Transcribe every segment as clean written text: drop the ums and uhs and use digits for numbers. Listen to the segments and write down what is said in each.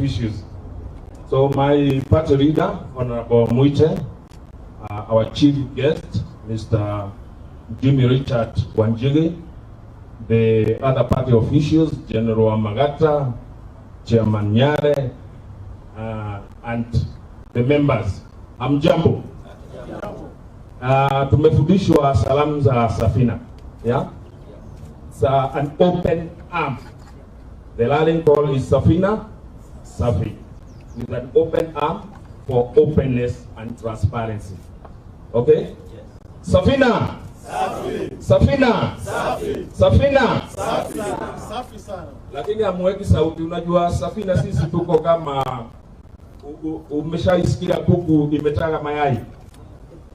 issues. So my party leader, Honorable Muite, our chief guest, Mr. Jimmy Richard Wanjigi, the other party officials, General Amagata, Chairman Nyare, and the members. Amjambo. Tumefundishwa salamu za safina. Yeah? It's an open arm. The Latin call is safina, safi. With an open arm for openness and transparency. Okay? Yes. Safina! Safi. Safina! Safi. Safina! Safi. Safi sana. Lakini amweki sauti, unajua safina sisi tuko kama umeshaisikia kuku imetaga mayai.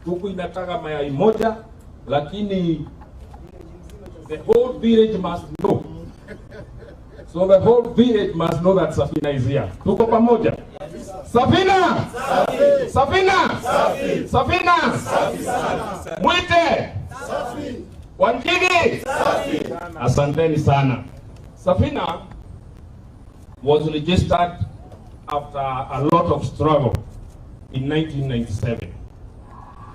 Kuku inataga mayai moja, lakini the whole village must know. So the whole village must know that Safina is here. Tuko pamoja. Safina! Safi. Safina! Safi. Safina! Safi. Mwite! Safi. Wanjigi! Safi. Asanteni sana. Safina was registered after a lot of struggle in 1997.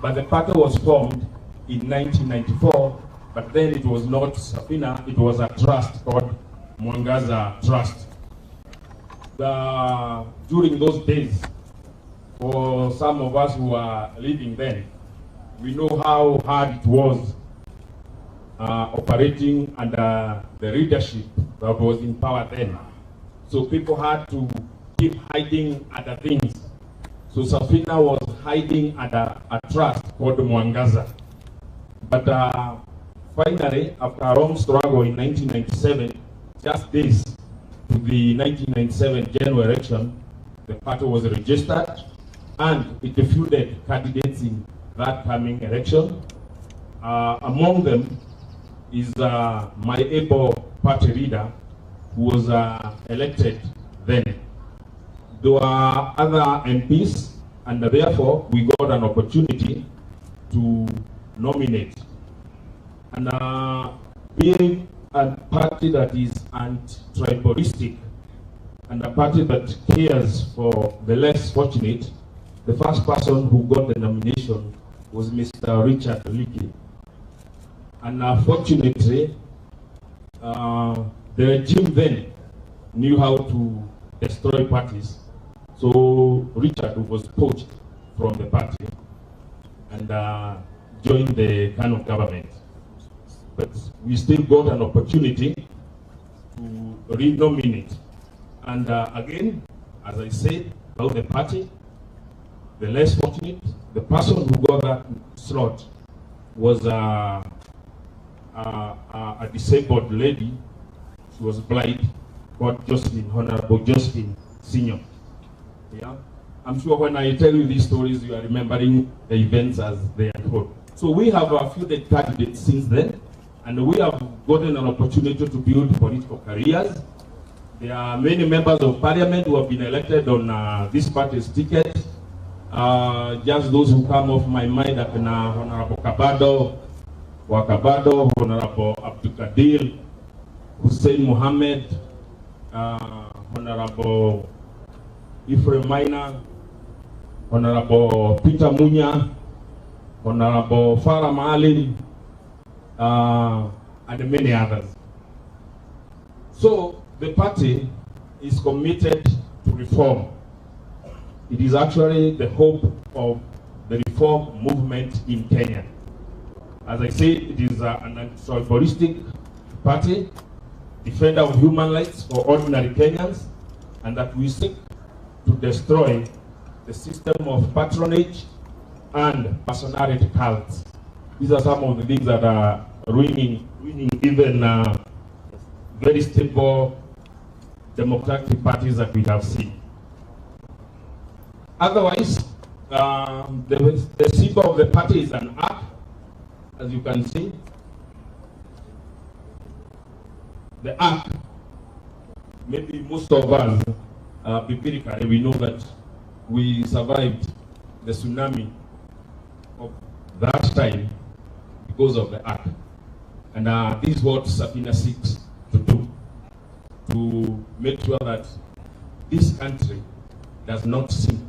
But the party was formed in 1994, but then it was not Safina, it was a trust called Mwangaza Trust. During those days, for some of us who were living then, we know how hard it was operating under the leadership that was in power then. So people had to keep hiding other things. So Safina was hiding under a trust called Mwangaza. But finally, after a long struggle in 1997, just days to the 1997 general election, the party was registered and it fielded candidates in that coming election. Among them is my able party leader who was elected then. There were other MPs, and therefore we got an opportunity to nominate. And being a party that is anti-tribalistic and a party that cares for the less fortunate, the first person who got the nomination was Mr. Richard Leakey. And fortunately, the regime then knew how to destroy parties. So Richard was poached from the party and joined the Kano government. But we still got an opportunity to re-nominate. And again, as I said, about the party, the less fortunate, the person who got that slot was a disabled lady. She was blind, called Josephine, Honorable Josephine Senior. Yeah, I'm sure when I tell you these stories, you are remembering the events as they unfold. So we have a few candidates since then, and we have gotten an opportunity to build political careers. There are many members of parliament who have been elected on this party's ticket. Just those who come off my mind are Honorable Wakabado, Honorable Abdul Kadir, Hussein Mohammed, Honorable Ifre Maina, Honorable Peter Munya, Honorable Farah Maalim, and many others. So the party is committed to reform. It is actually the hope of the reform movement in Kenya. As I said, it is an anti-tribalistic party, defender of human rights for ordinary Kenyans, and that we seek to destroy the system of patronage and personality cults. These are some of the things that are ruining even very stable democratic parties that we have seen. Otherwise, the symbol of the party is an ark, as you can see. The ark, maybe most of us, empirically, we know that we survived the tsunami of that time because of the ark. And this is what Safina seeks to do, to make sure that this country does not sink,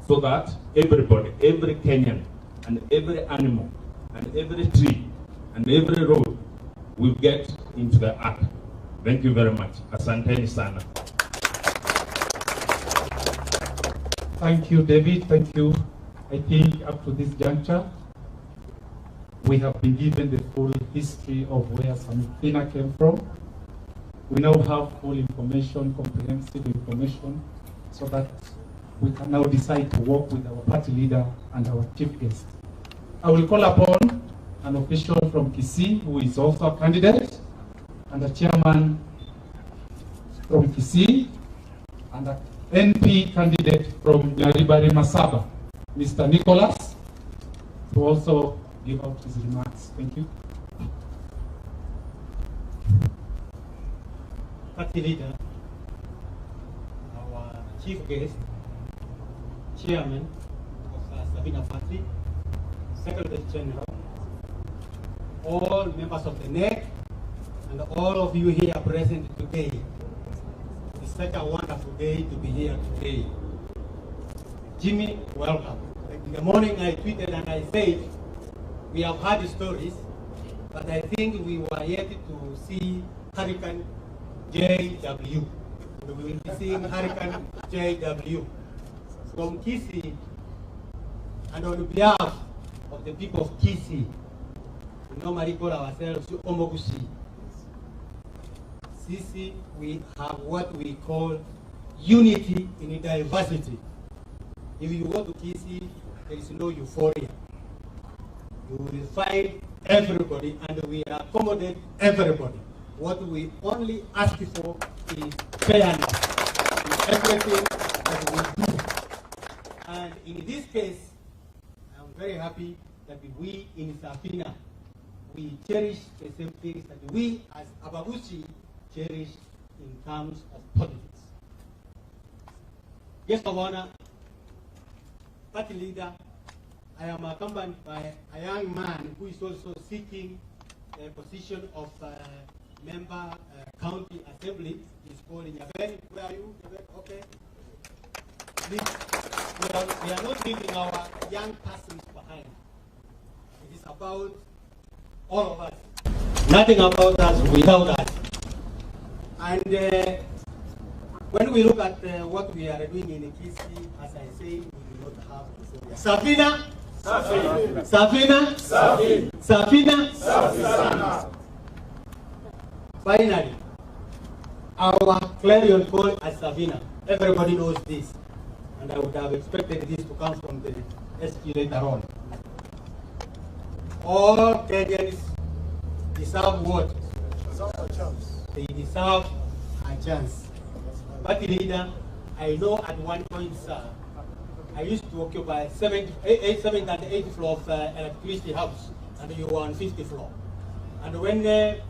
so that everybody, every Kenyan, and every animal, and every tree, and every road will get into the ark. Thank you very much. Asanteni sana. Thank you, David. Thank you. I think up to this juncture, we have been given the full history of where safina came from. We now have full information, comprehensive information, so that we can now decide to work with our party leader and our chief guest. I will call upon an official from Kisii who is also a candidate, and a chairman from Kisii, and a NP candidate from Nyaribari Masaba, Mr. Nicholas, to also give out his remarks. Thank you. Party leader, our chief guest, chairman of Safina Party, Secretary General, all members of the NEC, and all of you here present today. It's such a wonderful day to be here today. Jimmy, welcome. In the morning I tweeted and I said, we have heard stories, but I think we were yet to see Hurricane JW. We will be seeing Hurricane JW from Kisii, and on behalf of the people of Kisii, we normally call ourselves Omogusi. Sisi, we have what we call unity in diversity. If you go to Kisii, there is no euphoria. You will find everybody, and we accommodate everybody. What we only ask for is fairness in everything that we do. And in this case, I'm very happy that we in Safina, we cherish the same things that we as Abagusi cherish in terms of politics. Guest of honor, party leader, I am accompanied by a young man who is also seeking a position of member county assembly. He's called Nyabel. Where are you? Okay. Please, we are not leaving our young persons behind. It is about all of us. Nothing about us without us. And when we look at what we are doing in Kisii, as I say, we do not have euphoria. Safina? Safina. Safina? Safina. Safina? Safina. Finally, our clarion call as Safina. Everybody knows this. And I would have expected this to come from the SG later on. All Kenyans deserve what? They deserve a chance. Party leader, I know at one point, sir, I used to occupy 7th and 8th floor of electricity house, and you were on 50th floor. And when the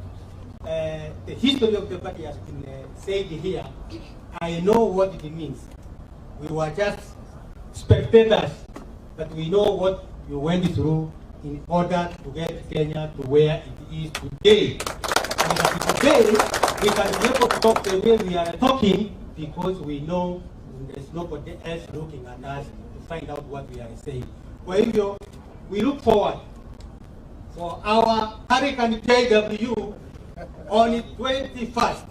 history of the party has been said here, I know what it means. We were just spectators, but we know what you went through in order to get Kenya to where it is today. And today, we can be able to talk the way we are talking because we know there's nobody else looking at us to find out what we are saying. Well, we look forward for our Hurricane JW on the 21st,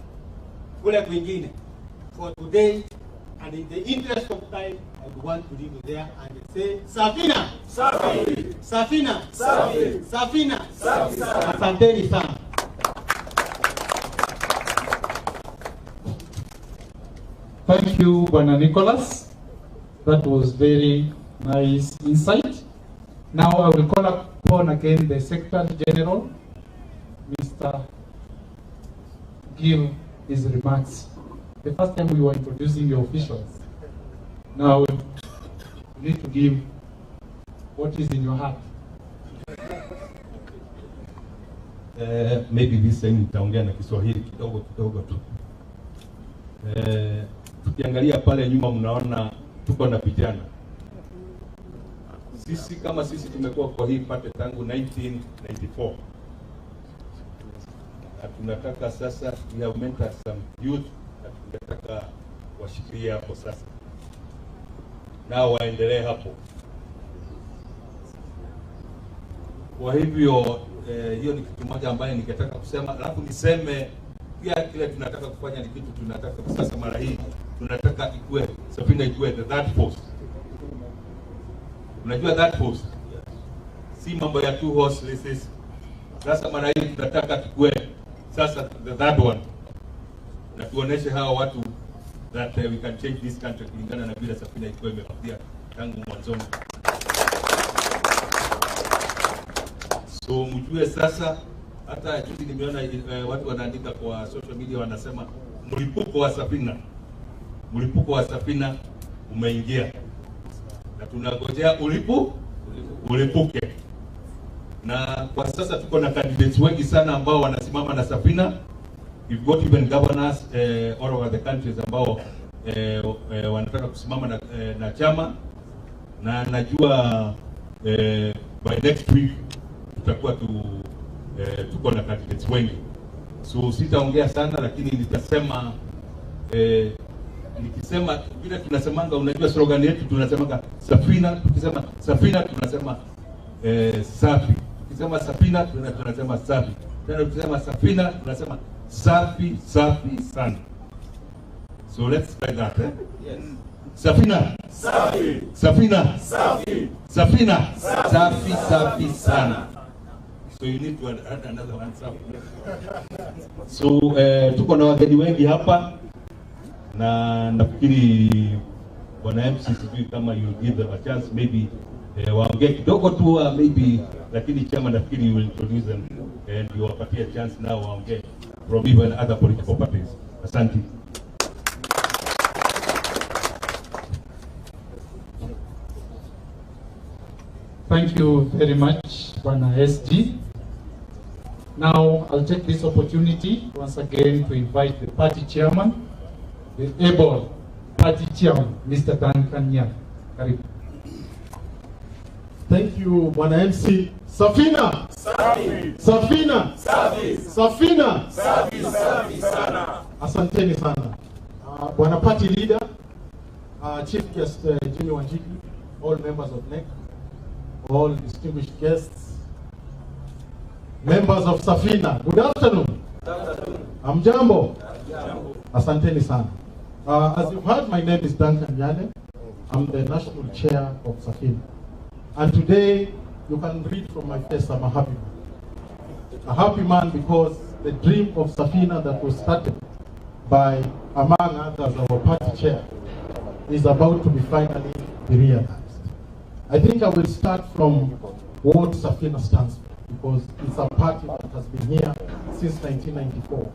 for today, and in the interest of time, I would want to leave it there and say, Safina! Safina! Safina! Safina! Safina! Asanteni sana. Thank you, Bwana Nicholas. That was very nice insight. Now I will call upon again the Secretary General, Mr. Give his remarks. The first time we were introducing the officials. Now you need to give what is in your heart. Maybe this time nitaongea na Kiswahili kidogo tu. Tukiangalia pale nyuma mnaona tuko na vijana. Sisi kama sisi tumekuwa kwa hii pate tangu 1994. Na tunataka sasa we have mentored some youth that ningetaka washikilie hapo sasa, nao waendelee hapo. Kwa hivyo hiyo ni kitu moja ambaye ningetaka kusema, alafu niseme pia kile tunataka kufanya ni kitu tunataka sasa mara hii tunataka ikue safina ikue the third post. Unajua that post si mambo ya two horse races. Sasa mara hii tunataka tukue sasa the third one, na tuoneshe hawa watu that we can change this country kulingana na vile safina ilikuwa imefikia tangu mwanzoni. So mjue sasa, hata juzi nimeona watu wanaandika kwa social media wanasema mlipuko wa safina umeingia, na tunangojea ulipuke. Na kwa sasa tuko na candidates wengi sana ambao wanasimama na safina. We've got even governors all over the countries ambao wanataka kusimama na chama, na najua by next week tutakuwa tuko na candidates wengi. So sitaongea sana, lakini nitasema nikisema vile tunasemanga, unajua slogan yetu tunasemanga safina, tukisema safina tunasema safi, tukisema safina tunasema safi, tena tukisema safina tunasema safi sana. So let's try that, eh? Yes. Safina safi, safina safi, safina safi sana. So you need to add another one safi. So tuko na wageni wengi hapa, na nafikiri bwana MC sijui kama you give them a chance maybe waongee kidogo tu maybe, lakini chama nafikiri you will introduce them and you wapatie chance now waongee from even other political parties. Asante. Thank you very much, Bwana SG. Now I'll take this opportunity once again to invite the party chairman, the able party chairman, Mr. Duncan Nyar. Karibu. Thank you, Bwana MC. Safina safi, safina safi, safina safi sana. Asanteni sana. Bwana party leader, chief guest Jimmy Wanjigi, all members of NEC, all distinguished guests, members of Safina, good afternoon. Amjambo. Asanteni sana. As you've heard, my name is Duncan Nyar. I'm the national chair of Safina. And today, you can read from my face, I'm a happy man. A happy man because the dream of Safina that was started by, among others, our party chair, is about to be finally realized. I think I will start from what Safina stands for, because it's a party that has been here since 1994.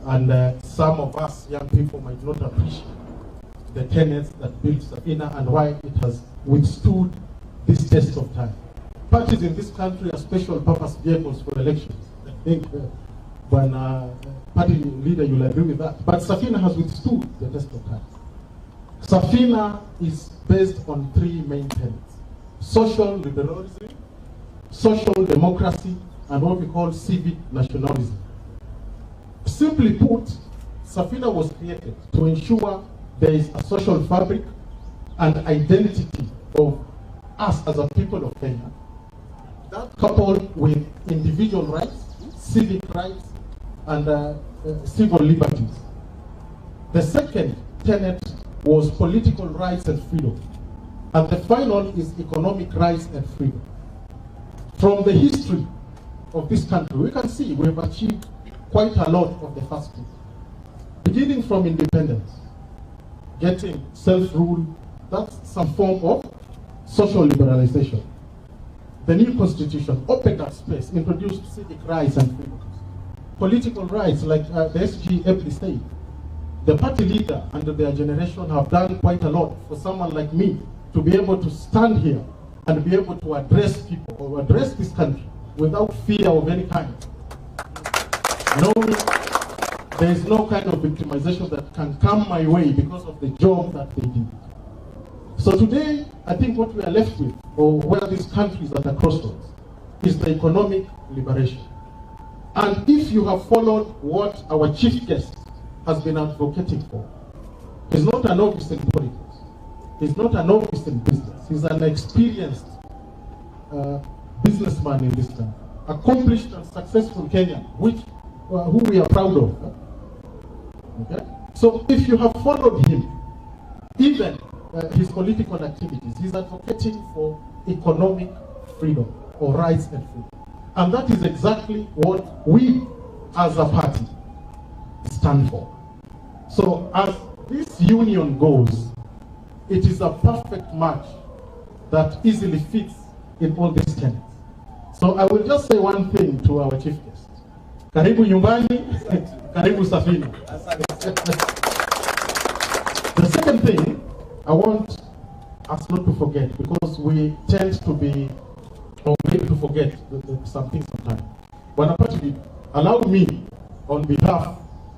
And some of us young people might not appreciate the tenets that built Safina and why it has withstood this test of time. Parties in this country are special purpose vehicles for elections. I think when party leader, you'll agree with that. But Safina has withstood the test of time. Safina is based on three main tenets: social liberalism, social democracy, and what we call civic nationalism. Simply put, Safina was created to ensure there is a social fabric and identity of us as a people of Kenya, that coupled with individual rights, civic rights, and civil liberties. The second tenet was political rights and freedom. And the final is economic rights and freedom. From the history of this country, we can see we have achieved quite a lot of the first two. Beginning from independence, getting self-rule, that's some form of social liberalization. The new constitution opened up space, introduced civic rights and freedoms. Political rights, like the SG aptly said, the party leader and their generation have done quite a lot for someone like me to be able to stand here and be able to address people or address this country without fear of any kind. Knowing there is no kind of victimization that can come my way because of the job that they did. So today, I think what we are left with, or where this country is at a crossroads, is the economic liberation. And if you have followed what our chief guest has been advocating for. He's not a novice in politics. He's not a novice in business. He's an experienced businessman in this town. Accomplished and successful Kenyan, who we are proud of. Okay? So if you have followed him, even his political activities, he's advocating for economic freedom or rights and freedom. And that is exactly what we as a party stand for. So as this union goes, it is a perfect match that easily fits in all these tenets. So I will just say one thing to our chief guest. Karibu nyumbani, karibu safina. The second thing I want us not to forget, because we tend to be, or maybe to forget some things sometimes. Wanapati, allow me, on behalf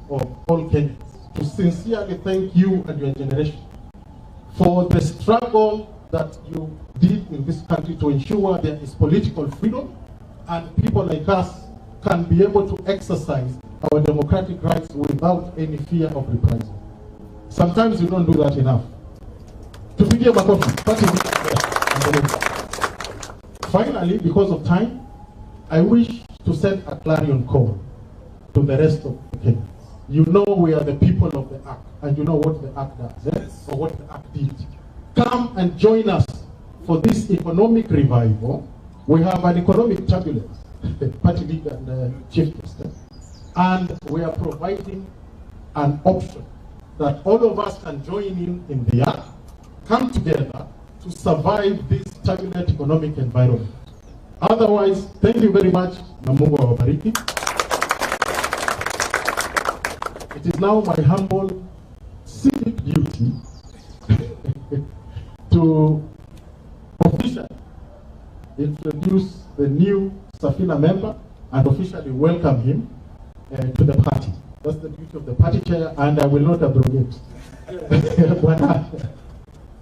of all Kenyans, to sincerely thank you and your generation for the struggle that you did in this country to ensure there is political freedom and people like us can be able to exercise our democratic rights without any fear of reprisal. Sometimes you don't do that enough. Finally, because of time, I wish to send a clarion call to the rest of the Kenyans. You know we are the people of the Act, and you know what the Act does, or what the Act did. Come and join us for this economic revival. We have an economic turbulence, party leader and chief justice, and we are providing an option that all of us can join in the Act, come together to survive this turbulent economic environment. Otherwise, thank you very much. Na Mungu awabariki. It is now my humble civic duty to officially introduce the new Safina member and officially welcome him to the party. That's the duty of the party chair, and I will not abrogate.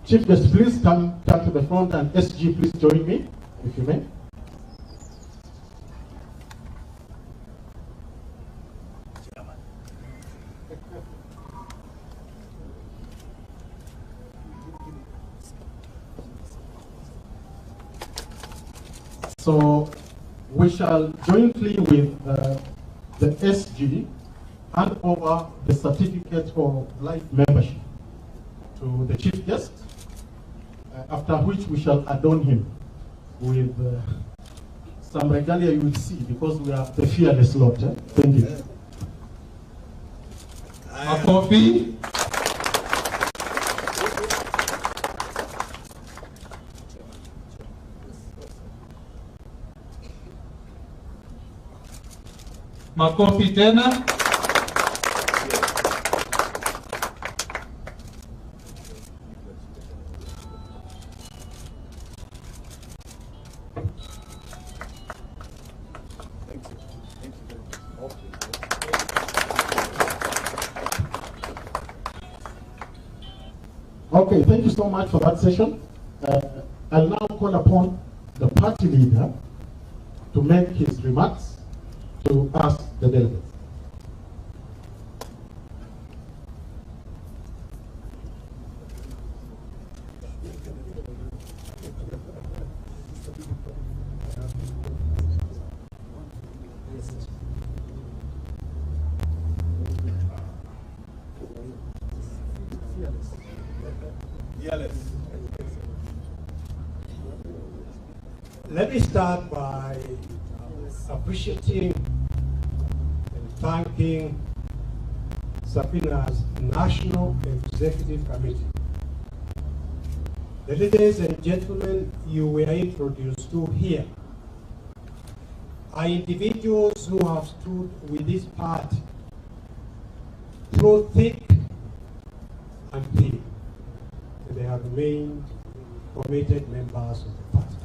Chief Guest, please come to the front, and SG, please join me, if you may. So we shall jointly with the SG hand over the certificate of life membership to the chief guest, after which we shall adorn him with some regalia you will see, because we are the fearless lot. Thank you. A copy. Makofi tena. Okay, thank you so much for that session. I'll now call upon the party leader to make his remarks to us, the delegates. Let me start by appreciating and thanking Safina's National Executive Committee. The ladies and gentlemen you were introduced to here are individuals who have stood with this party through thick and thin. They have remained committed members of the party.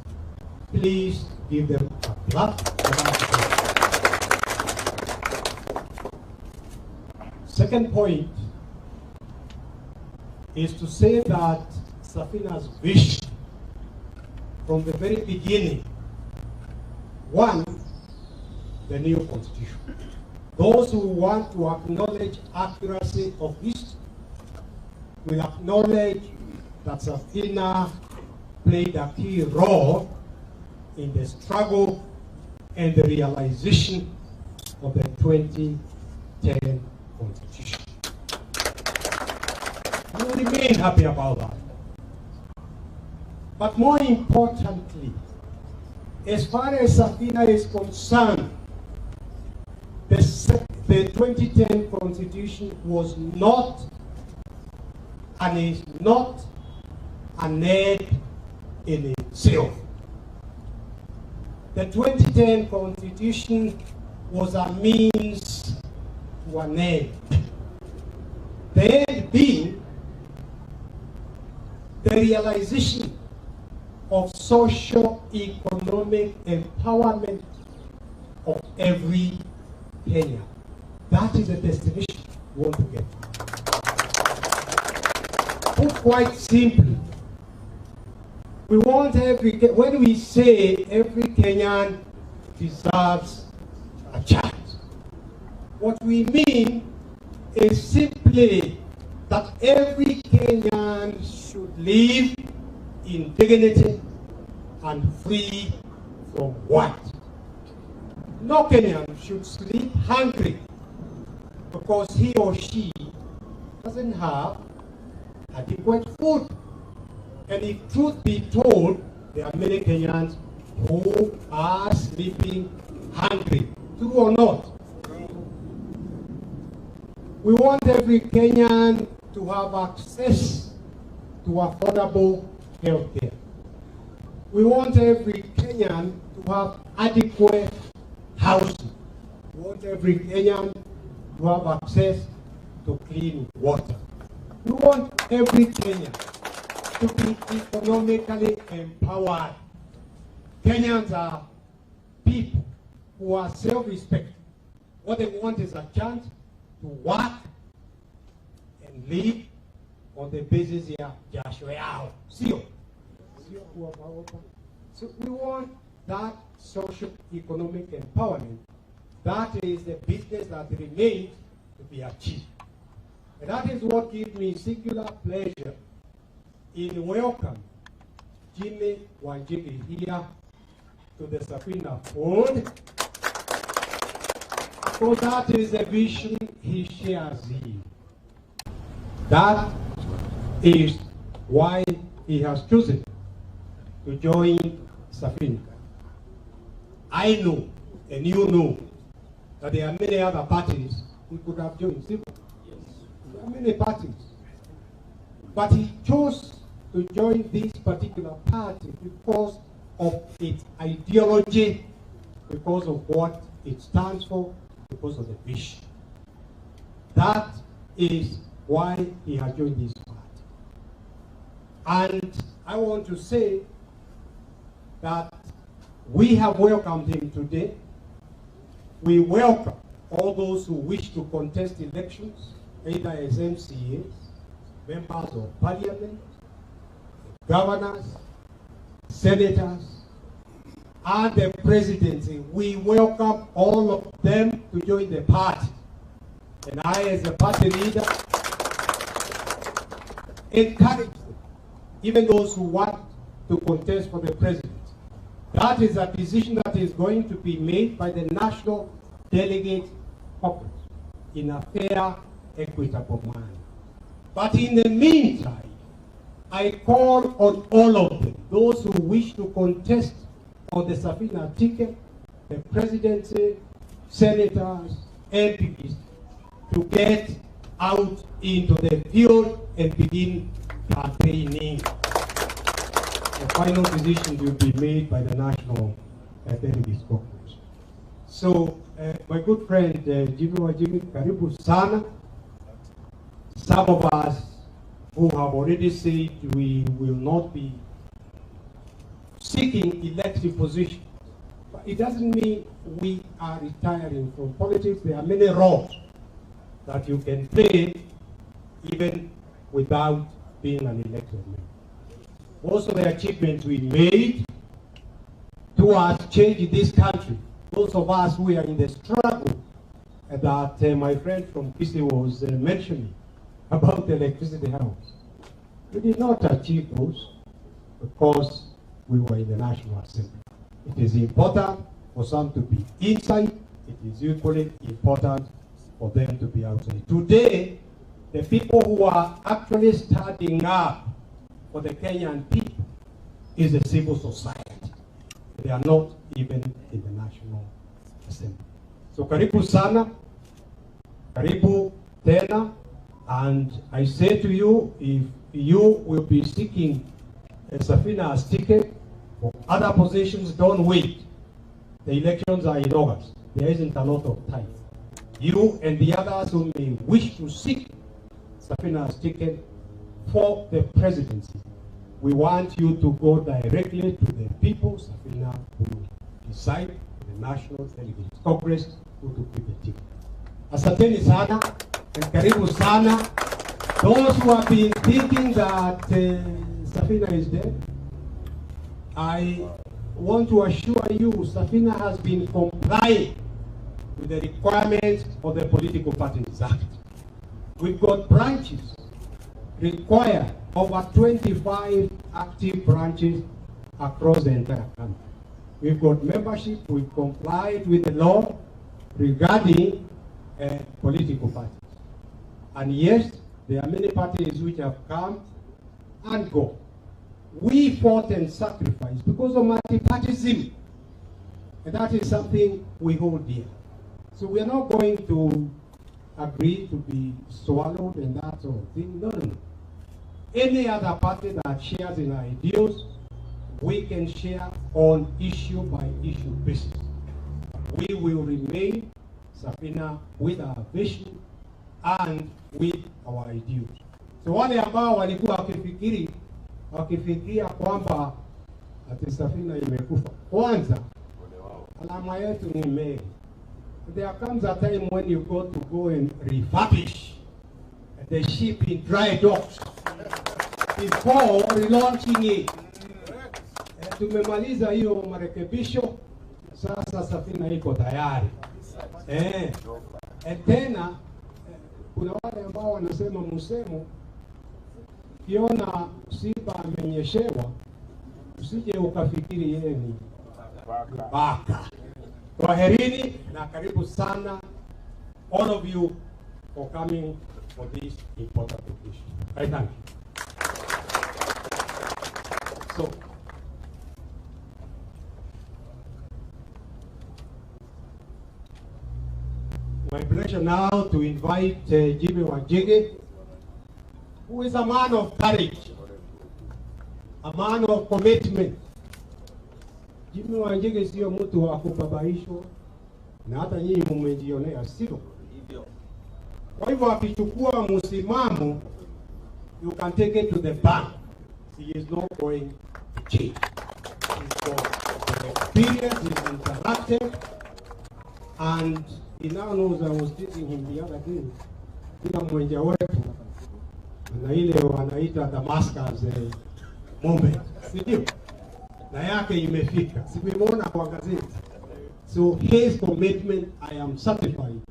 Please give them a clap. Second point is to say that Safina's vision from the very beginning, one, the new constitution. Those who want to acknowledge accuracy of history will acknowledge that Safina played a key role in the struggle and the realization of the 2010 Constitution. We remain happy about that. But more importantly, as far as Safina is concerned, the 2010 Constitution was not and is not an end in itself. The 2010 Constitution was a means to an end. The end being the realization of socio-economic empowerment of every Kenyan. That is the destination we want to get. Put quite simply, we want when we say every Kenyan deserves a chance, what we mean is simply that every Kenyan should live in dignity and free from want. No Kenyan should sleep hungry because he or she doesn't have adequate food. And if truth be told, there are many Kenyans who are sleeping hungry. True or not? We want every Kenyan to have access to affordable health care. We want every Kenyan to have adequate housing. We want every Kenyan to have access to clean water. We want every Kenyan to be economically empowered. Kenyans are people who are self-respecting. What they want is a chance to work and live on the basis ya jasho yao. So we want that socio-economic empowerment. That is the business that remains to be achieved. And that is what gives me singular pleasure in welcoming Jimmy Wanjigi here to the Safina fold. So that is the vision he shares here. That is why he has chosen to join Safina. I know, and you know, that there are many other parties he could have joined. Yes. There are many parties. But he chose to join this particular party because of its ideology, because of what it stands for, because of the vision. That is why he has joined this party. And I want to say that we have welcomed him today. We welcome all those who wish to contest elections, either as MCAs, members of parliament, governors, senators, and the presidency. We welcome all of them to join the party. And I, as a party leader, encourage them, even those who want to contest for the president. That is a decision that is going to be made by the National Delegate Caucus in a fair, equitable manner. But in the meantime, I call on all of them, those who wish to contest on the Safina ticket, the presidency, senators, MPs, to get out into the field and begin campaigning. The final decision will be made by the National Delegates Caucus. So, my good friend Jimmy Wanjigi, karibu sana. Some of us who have already said we will not be seeking elective positions. But it doesn't mean we are retiring from politics. There are many roles that you can play even without being an elected member. Most of the achievements we made towards changing this country, those of us who are in the struggle that my friend from Kisi was mentioning about the electricity house. We did not achieve those because we were in the National Assembly. It is important for some to be inside. It is equally important for them to be outside. Today, the people who are actually standing up for the Kenyan people is the civil society. They are not even in the National Assembly. So karibu sana, karibu tena, and I say to you, if you will be seeking a safina as ticket for other positions, don't wait. The elections are in August. There isn't a lot of time. You and the others who may wish to seek safina as ticket for the presidency, we want you to go directly to the people. Safina will decide the National Delegates Congress who to give the ticket. Asanteni sana and karibu sana. Those who have been thinking that safina is dead, I want to assure you, safina has been complying with the requirements of the Political Parties Act. We've got branches require over 25 active branches across the entire country. We've got membership, we've complied with the law regarding political parties. And yes, there are many parties which have come and go. We fought and sacrificed because of multipartyism. And that is something we hold dear. So we are not going to agree to be swallowed and that sort of thing. No, no, no. Any other party that shares in our ideals, we can share on issue by issue basis. We will remain safina with our vision and with our ideals. So wale ambao walikuwa wakifikiria kwamba ati safina imekufa, kwanza alama yetu ni meli. There comes a time when you got to go and refurbish the ship in dry docks before relaunching it. Tumemaliza hiyo marekebisho, sasa safina iko tayari. Tena kuna wale ambao wanasema msemo, kiona simba amenyeshewa usije ukafikiri yeye ni baka. Kwaherini na karibu sana, all of you, for coming for this important occasion. I thank you. So, my pleasure now to invite Jimmy Wanjigi, who is a man of courage, a man of commitment. Jimmy Wanjigi sio mtu wa kubabaishwa, na hata nyinyi mmejionea sio hivyo. Kwa hivyo akichukua msimamo, you can take it to the bank. He is not going to change. He's got experience, he's interactive, and he now knows. I was teaching him the other day, ila mwenja wetu na ile wanaita Damascus moment, sio? Na yake imefika. Simeona kwa gazeti. So his commitment, I am satisfied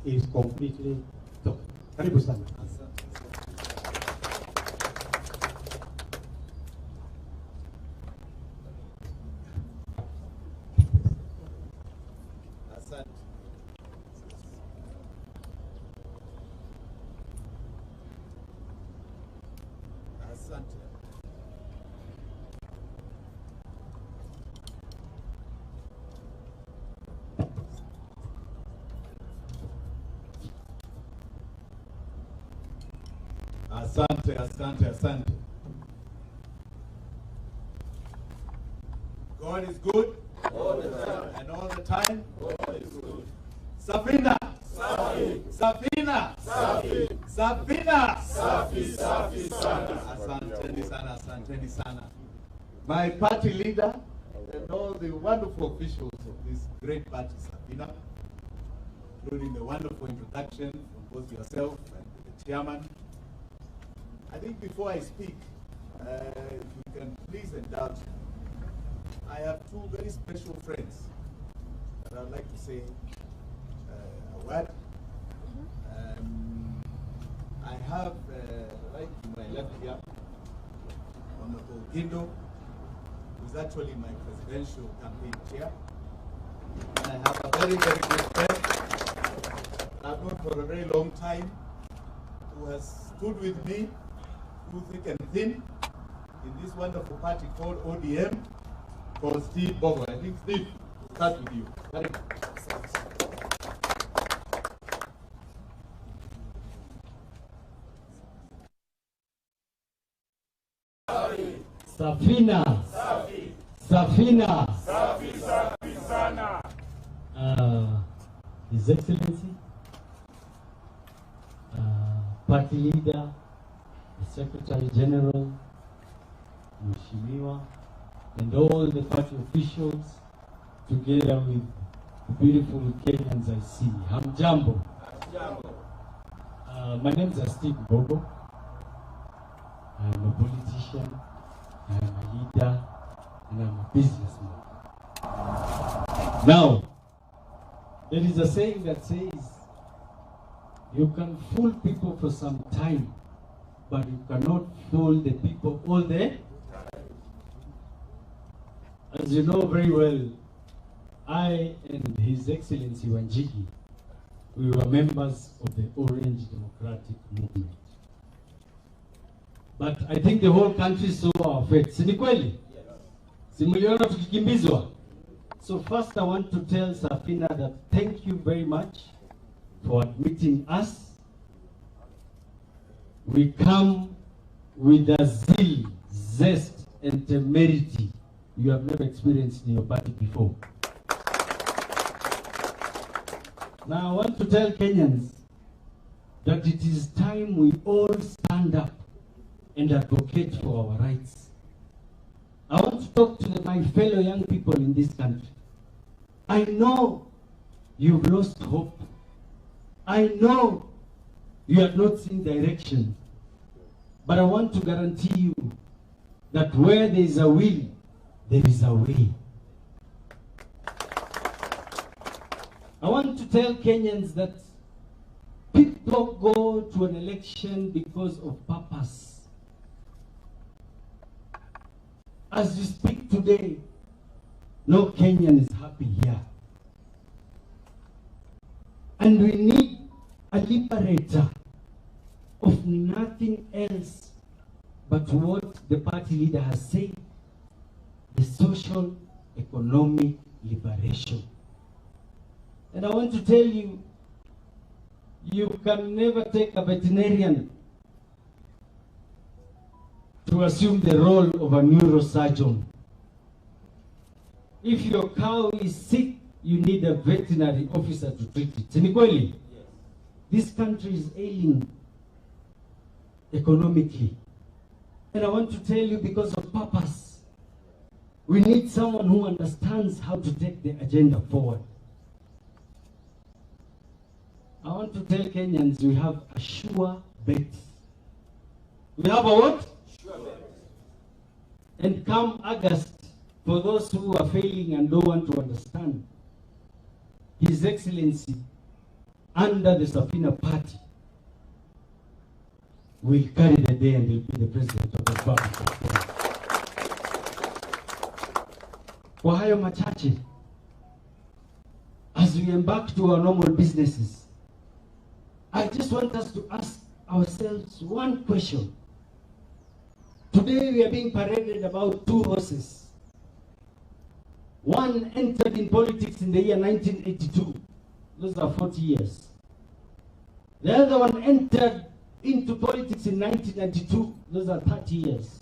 is completely done. Karibu sana. Asante. God is good. All the time. And all the time. God is good. Safina. Safi. Safina. Safi. Safina. Safi. Safi sana. Asanteni sana. My party leader and all the wonderful officials of this great party, Safina, including the wonderful introduction from both yourself and the chairman. I think before I speak, if you can please indulge, I have two very special friends that I'd like to say word. I have right to my left here, Honorable Gindo, who's actually my presidential campaign chair. And I have a very, very good friend I've known for a very long time, who has stood with me through thick and thin in this wonderful party called ODM, called Steve Bogo. I think Steve, we'll start with you. Safina. Safina. His Excellency, Party Leader, the Secretary General, Mheshimiwa, and all the party officials, together with the beautiful Kenyans I see. Hamjambo. My name is Steve Bogo. I am a politician, I am a leader, and I'm a businessman. Now, there is a saying that says, you can fool people for some time, but you cannot fool the people all day. As you know very well, I and His Excellency Wanjigi, we were members of the Orange Democratic Movement. But I think the whole country saw our fate. Si ni kweli? Si mliona tukikimbizwa? So first I want to tell Safina that thank you very much for admitting us. We come with a zeal, zest, and temerity you have never experienced in your party before. Now I want to tell Kenyans that it is time we all stand up and advocate for our rights. I want to talk to my fellow young people in this country. I know you've lost hope. I know you have not seen direction. But I want to guarantee you that where there is a will, there is a way. I want to tell Kenyans that people go to an election because of purpose. As you speak today, no Kenyan is happy here. And we need a liberator of nothing else but what the party leader has said, the social economic liberation. And I want to tell you, you can never take a veterinarian to assume the role of a neurosurgeon. If your cow is sick, you need a veterinary officer to treat it. Si ni kweli? This country is ailing economically. And I want to tell you, because of purpose, we need someone who understands how to take the agenda forward. I want to tell Kenyans we have a sure bet. We have a what? Sure bet. And come August, for those who are failing and don't want to understand, His Excellency, under the Safina party, will carry the day and will be the president of the Republic of Kenya. Kwa hayo machache, as we embark to our normal businesses, I just want us to ask ourselves one question. Today we are being paraded about two horses. One entered in politics in the year 1982. Those are 40 years. The other one entered into politics in 1992. Those are 30 years.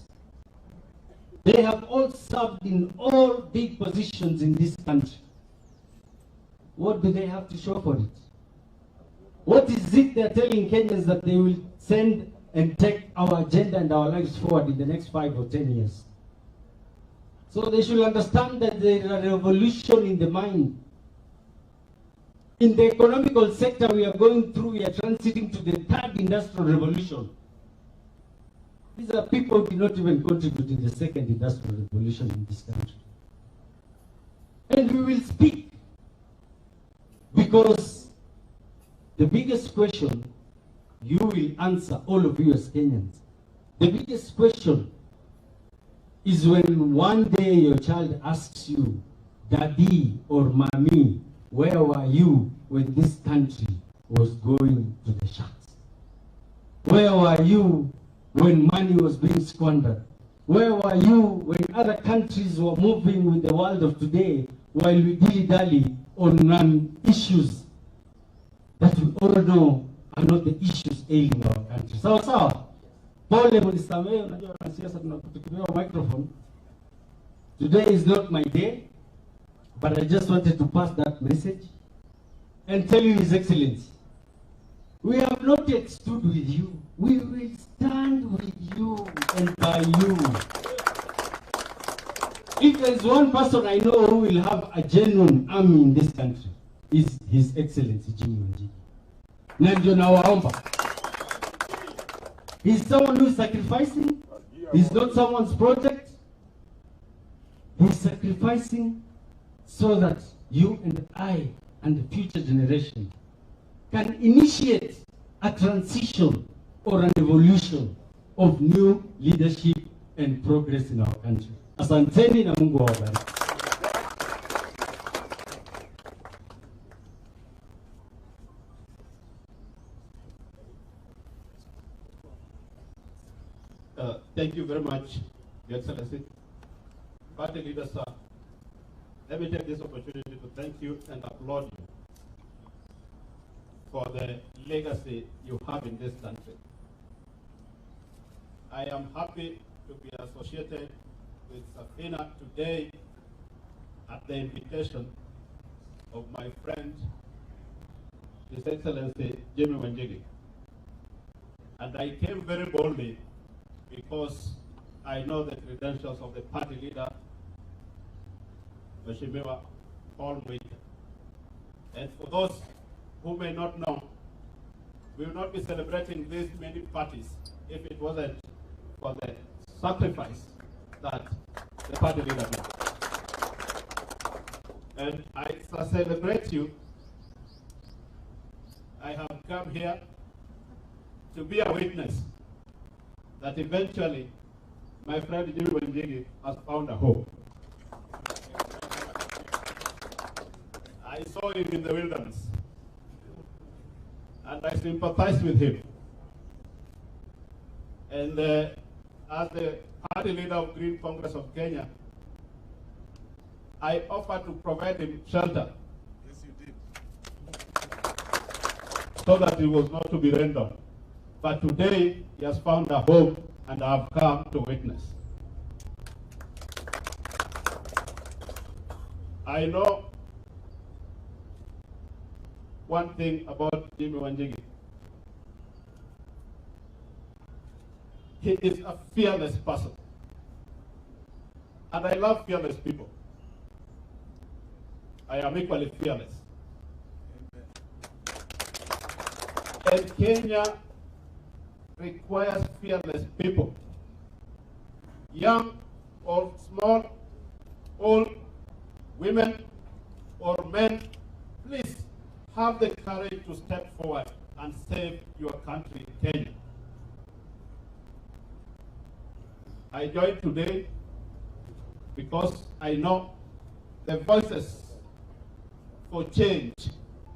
They have all served in all big positions in this country. What do they have to show for it? What is it they're telling Kenyans that they will send and take our agenda and our lives forward in the next 5 or 10 years? So they should understand that there is a revolution in the mind. In the economical sector we are going through, we are transiting to the third industrial revolution. These are people who did not even contribute in the second industrial revolution in this country. And we will speak because The biggest question you will answer, all of you as Kenyans, the biggest question is when one day your child asks you, Daddy or Mommy, where were you when this country was going to the sharks? Where were you when money was being squandered? Where were you when other countries were moving with the world of today while we dilly-dally on issues that we all know are not the issues ailing our country? Sawa sawa. Pole munisamehe, unajua wanasiasa tunakutukiwa microphone. Today is not my day, but I just wanted to pass that message and tell you, His Excellency, we have not yet stood with you. We will stand with you and by you. If there is one person I know who will have a genuine army in this country, is His Excellency Jimmy Wanjigi. Na ndio nawaomba. He's someone who is sacrificing. He's not someone's project. He's sacrificing so that you and I and the future generation can initiate a transition or an evolution of new leadership and progress in our country. Asanteni na Mungu awabariki. Thank you very much, Your Excellency. Party leader, sir, let me take this opportunity to thank you and applaud you for the legacy you have in this country. I am happy to be associated with Safina today at the invitation of my friend, His Excellency Jimmy Wanjigi. And I came very boldly because I know the credentials of the party leader, Mheshimiwa Paul Mwita. And for those who may not know, we will not be celebrating these many parties if it wasn't for the sacrifice that the party leader made. And I celebrate you. I have come here to be a witness that eventually my friend Jimmy Wanjigi has found a home. I saw him in the wilderness, and I sympathize with him. And as the party leader of Green Congress of Kenya, I offered to provide him shelter. Yes, you did. So that he was not to be random. But today, he has found a home, and I have come to witness. I know one thing about Jimmy Wanjigi. He is a fearless person. And I love fearless people. I am equally fearless. And Kenya requires fearless people. Young or small, old, women or men, please have the courage to step forward and save your country, Kenya. I joined today because I know the voices for change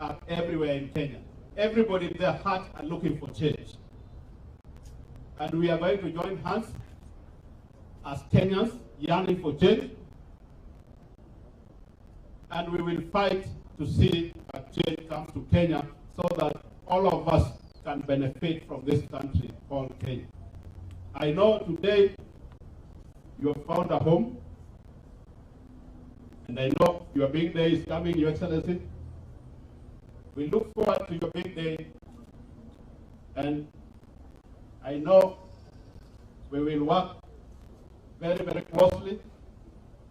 are everywhere in Kenya. Everybody in their heart are looking for change. And we are going to join hands as Kenyans yearning for change. And we will fight to see a change comes to Kenya so that all of us can benefit from this country called Kenya. I know today you have found a home, and I know your big day is coming, Your Excellency. We look forward to your big day, and I know we will work very, very closely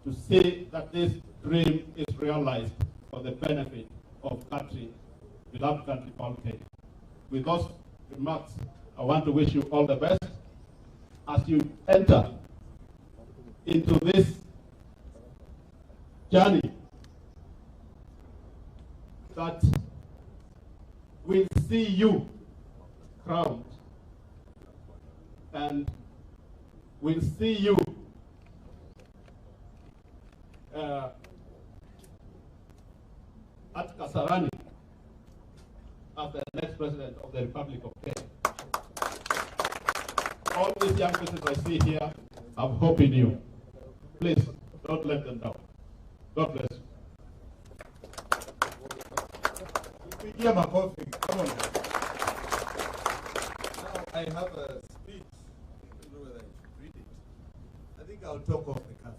to see that this dream is realized for the benefit of country, beloved country called Kenya. With those remarks, I want to wish you all the best as you enter into this journey that will see you crowned and will see you at Kasarani as the next president of the Republic of Kenya. All these young people I see here have hope in you. Please, don't let them down. God bless you. Pigia makofi. Come on. Now I have a speech. I don't know whether I should read it. I think I'll talk off the cuff.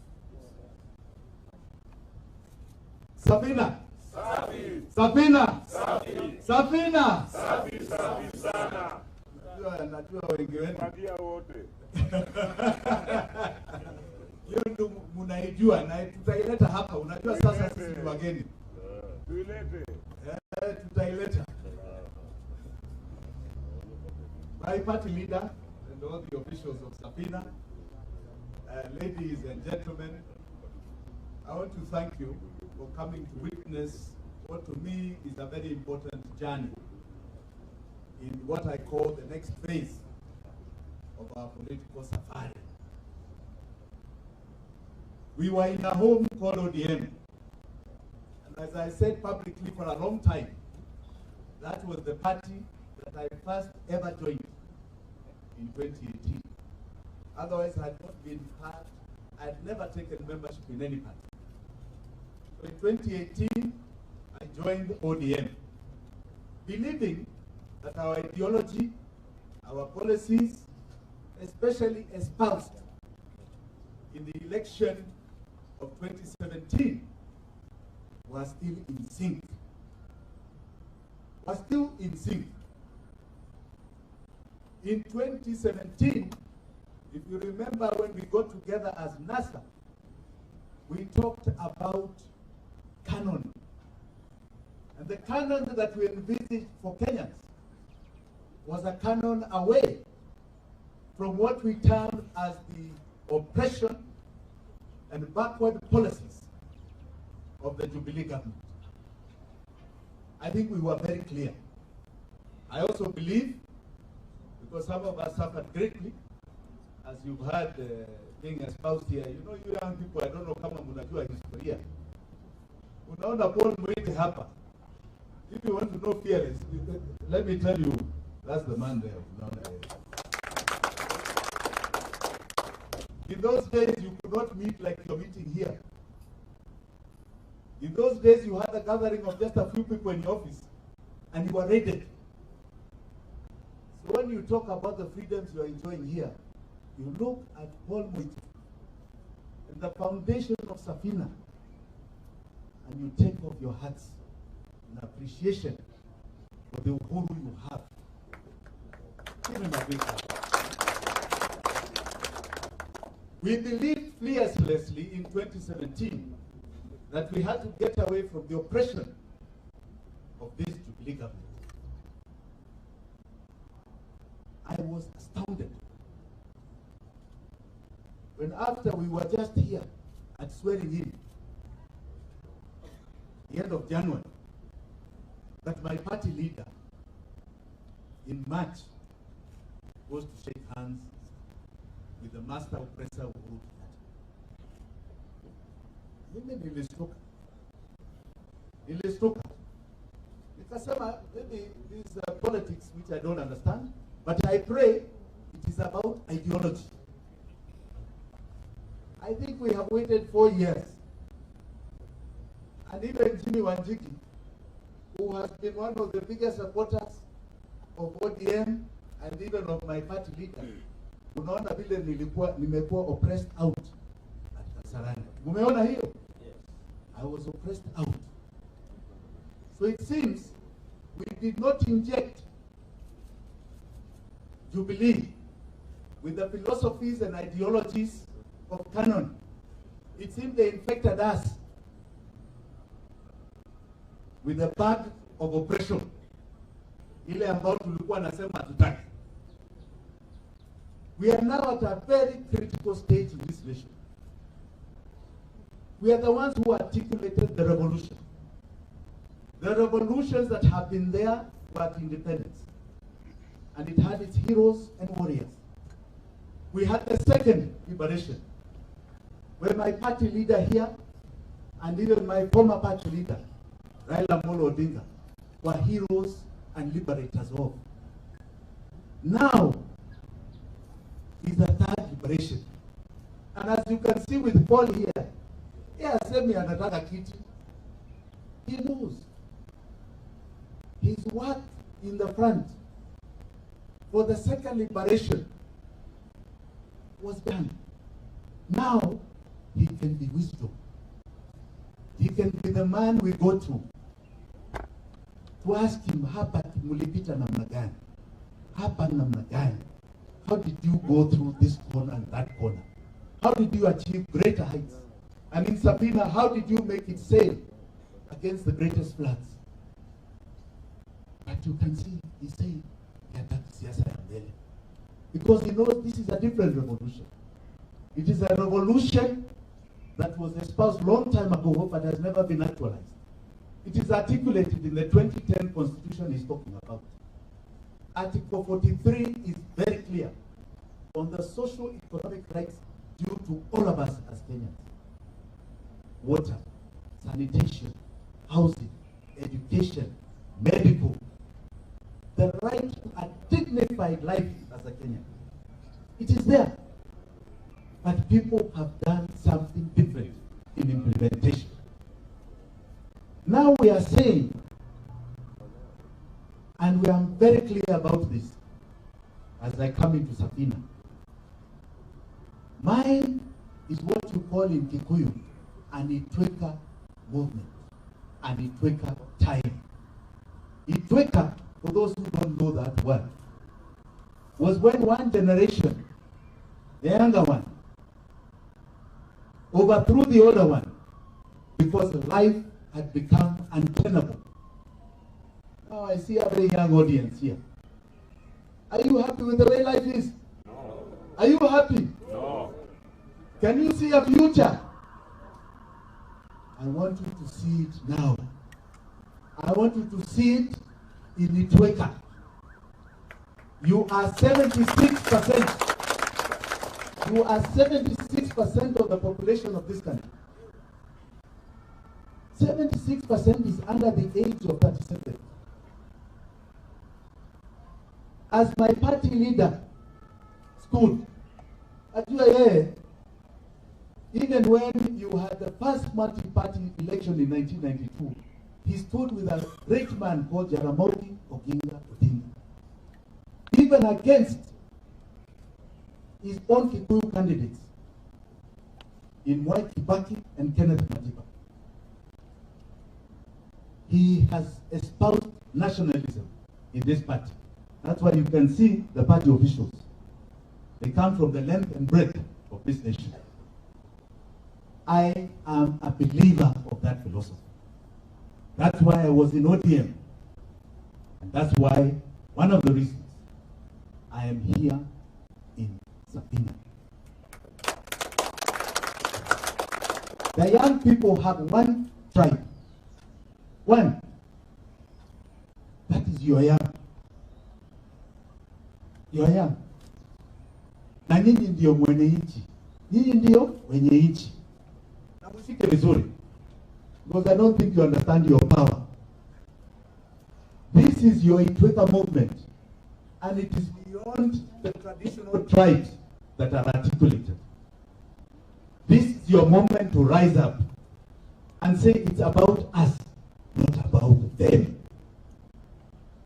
Safina. Safi. Safina. Safi. Safina. Safi, safi sana. Najua wengi wenu. Magia wote. Hiyo ndio mnaijua na tutaileta hapa. Unajua sasa sisi ni wageni. Tuilete. Tutaileta. My party leader and all the officials of Safina, ladies and gentlemen, I want to thank you for coming to witness what to me is a very important journey in what I call the next phase of our political safari. We were in a home called ODM. And as I said publicly for a long time, that was the party that I first ever joined in 2018. Otherwise, I had not been part, I had never taken membership in any party. So in 2018, I joined ODM, believing that our ideology, our policies, especially espoused in the election of 2017, was still in sync. Was still in sync. In 2017, if you remember when we got together as NASA, we talked about canon. And the canon that we envisaged for Kenyans was a canon away from what we termed as the oppression and backward policies of the Jubilee government. I think we were very clear. I also believe, because some of us suffered greatly, as you've heard being espoused here, you know, you young people, I don't know kama mnajua historia. Unaona Paul Mwite hapa. If you want to know fearless, let me tell you, that's the man there. In those days, you could not meet like you're meeting here. In those days, you had a gathering of just a few people in your office, and you were raided. So when you talk about the freedoms you are enjoying here, you look at Paul Mwite and the foundation of Safina, and you take off your hats in appreciation for the uhuru you have. Give him a big hand. We believed fearlessly in 2017 that we had to get away from the oppression of this Jubilee government. I was astounded when after we were just here at swearing in, the end of January, that my party leader in March goes to shake hands with the master oppressor Uhuru Kenyatta. Mimi nilistuka. Nikasema, maybe these politics which I don't understand, but I pray it is about ideology. I think we have waited 4 years. And even Jimmy Wanjigi, who has been one of the biggest supporters of ODM and even of my party leader, unaona vile nimekuwa oppressed out at Kasarani. Umeona hiyo? Yes. I was oppressed out. So it seems we did not inject Jubilee with the philosophies and ideologies of canon. It seems they infected us with a bag of oppression. Ile ambayo tulikuwa nasema tutaki. We are now at a very critical stage in this nation. We are the ones who articulated the revolution. The revolutions that have been there were to independence. And it had its heroes and warriors. We had the second liberation, where my party leader here, and even my former party leader, Raila Amolo Odinga, were heroes and liberators of. Now is the third liberation. And as you can see with Paul here, Semi anataka kiti. He knows. His work in the front for the second liberation was done. Now he can be wisdom. He can be the man we go to ask him, hapa mulipita namna gani? Hapa namna gani? How did you go through this corner and that corner? How did you achieve greater heights? And in Safina, how did you make it sail against the greatest floods? But you can see, he's saying, because he knows this is a different revolution. It is a revolution that was espoused long time ago, but has never been actualized. It is articulated in the 2010 Constitution he's talking about. Article 43 is very clear on the social economic rights due to all of us as Kenyans. Water, sanitation, housing, education, medical, the right to a dignified life as a Kenyan. It is there. But people have done something different in implementation. Now we are saying, and we are very clear about this as I come into Safina, mine is what you call in Kikuyu an Itweka movement, an Itweka time. Itweka, for those who don't know that word, was when one generation, the younger one, overthrew the older one because life had become untenable. Now I see a very young audience here. Are you happy with the way life is? No. Are you happy? No. Can you see a future? I want you to see it now. I want you to see it in Itweka. You are 76%. You are 76% of the population of this country. 76% is under the age of 37. As my party leader stood, even when you had the first multi-party election in 1992, he stood with a great man called Jaramogi Oginga Odinga, even against his own Kikuyu candidates in Mwai Kibaki and Kenneth Matiba. He has espoused nationalism in this party. That's why you can see the party officials. They come from the length and breadth of this nation. I am a believer of that philosophy. That's why I was in ODM. And that's why, one of the reasons, I am here in Safina. The young people have one tribe. One. That is your young. Your young. Na nyinyi ndio mwenye nchi. Nyinyi ndio wenye nchi. Na msike vizuri. Because I don't think you understand your power. This is your Itweka movement. And it is beyond the traditional tribes that are articulated. This is your moment to rise up and say it's about us, not about them.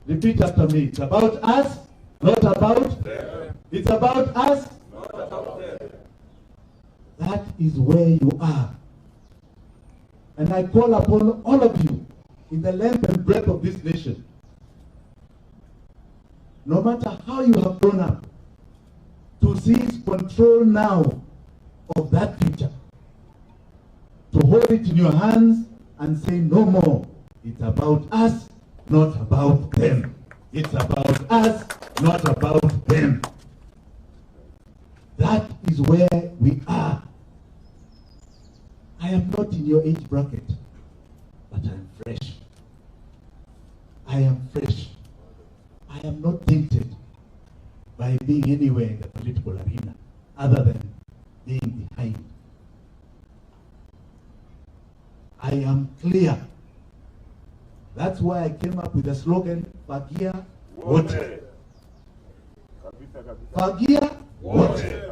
Repeat after me. It's about us, not about them. It's about us, not about them. That is where you are. And I call upon all of you in the length and breadth of this nation, no matter how you have grown up, to seize control now of that future, to hold it in your hands and say no more. It's about us, not about them. It's about us, not about them. That is where we are. I am not in your age bracket, but I am fresh. I am fresh. other than being behind. I am clear. That's why I came up with the slogan, Fagia wote. Fagia wote.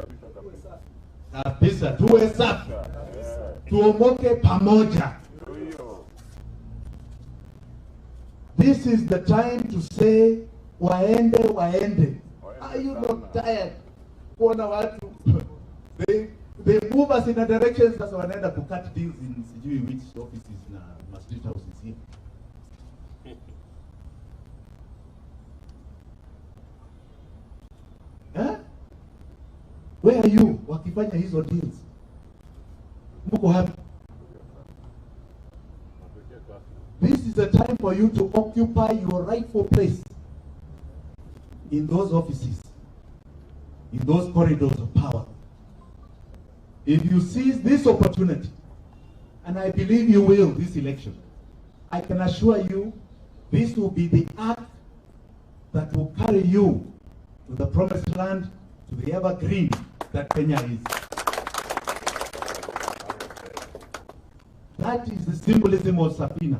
Kabisa, tuwe safi. Tuomoke pamoja. This is the time to say, waende. Are you not tired? Kuona watu, they move us in a direction, sasa wanaenda to cut deals in sijui which offices na street houses here. Huh? Where are you wakifanya hizo deals? Mko happy? This is the time for you to occupy your rightful place in those offices, in those corridors of power. If you seize this opportunity, and I believe you will this election, I can assure you this will be the act that will carry you to the promised land, to the evergreen that Kenya is. That is the symbolism of Safina.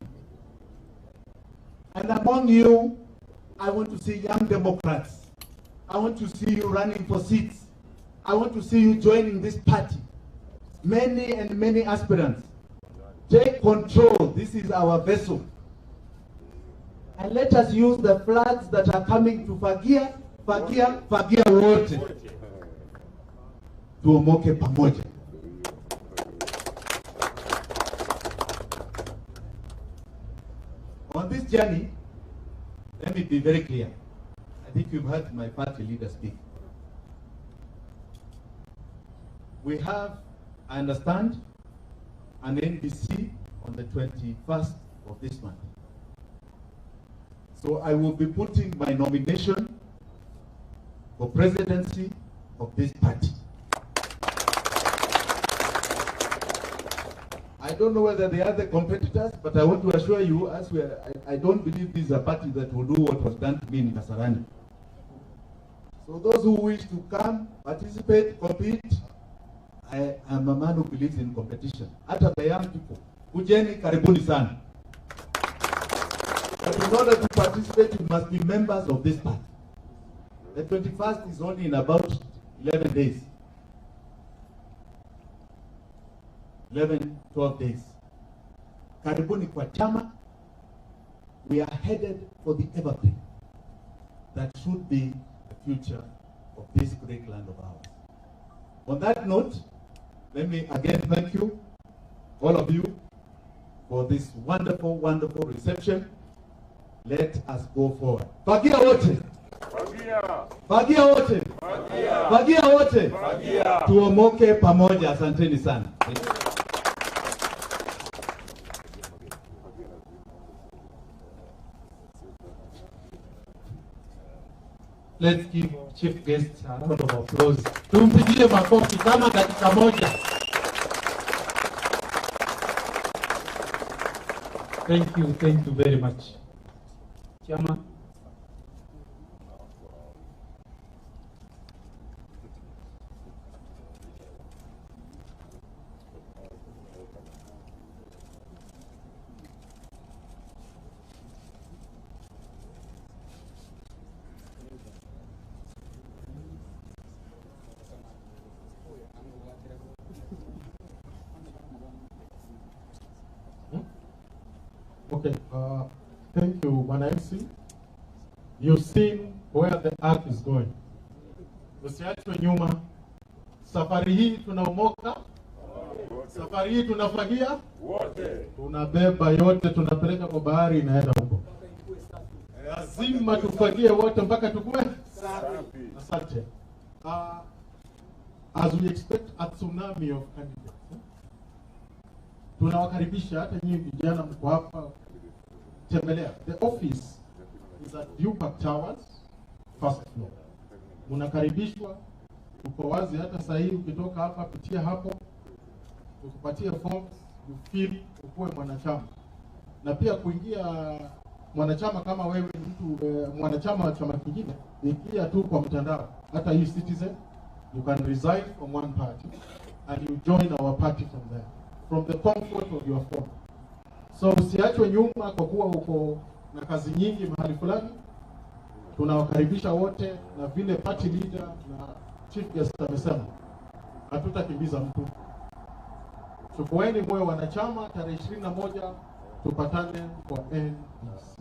And among you, I want to see young Democrats. I want to see you running for seats. I want to see you joining this party. Many and many aspirants. Take control. This is our vessel. And let us use the flags that are coming to Fagia wote. Tuomoke pamoja. On this journey, let me be very clear. I think you've heard my party leader speak. We have, I understand, an NBC on the 21st of this month. So I will be putting my nomination for presidency of this party. I don't know whether they are the competitors, but I want to assure you, as we are, I don't believe this is a party that will do what was done to me in Kasarani. So those who wish to come, participate, compete, I am a man who believes in competition. Hata the young people, kujeni karibuni sana. But in order to participate, you must be members of this party. The 21st is only in about 11 days. 11, 12 days. Karibuni kwa chama. We are headed for the evergreen that should be the future of this great land of ours. On that note, let me again thank you, all of you, for this wonderful, wonderful reception. Let us go forward. Fagia wote. Fagia wote. Fagia wote. Tuomoke pamoja. Asanteni sana. Let's give chief guest a round of applause. Tumpigie makofi kama dakika moja. Thank you very much. Chairman. Okay, thank you, Bwana MC. You've seen where the arc is going. Usiachwe nyuma. Safari hii tunaomoka. Safari hii tunafagia. Tunabeba yote, tunapeleka kwa bahari, inaenda huko. Lazima tufagie wote mpaka tukue safi. Asante. As we expect a tsunami of candidates. Tunawakaribisha hata nyinyi vijana mko hapa, tembelea. The office is at Dupac Towers, first floor. Unakaribishwa, uko wazi hata sasa hivi ukitoka hapa pitia hapo, ukupatie forms, you fill, ukuwe mwanachama. Na pia kuingia mwanachama kama wewe mtu mwanachama wa chama kingine, ingia tu kwa mtandao, hata hii Citizen, You can resign from one party and you join our party from there, from the comfort of your home. So usiachwe nyuma kwa kuwa uko na kazi nyingi mahali fulani. Tunawakaribisha wote, na vile party leader na chief guest amesema, hatutakimbiza mtu. Chukueni moyo wanachama, tarehe 21 tupatane kwa NDC.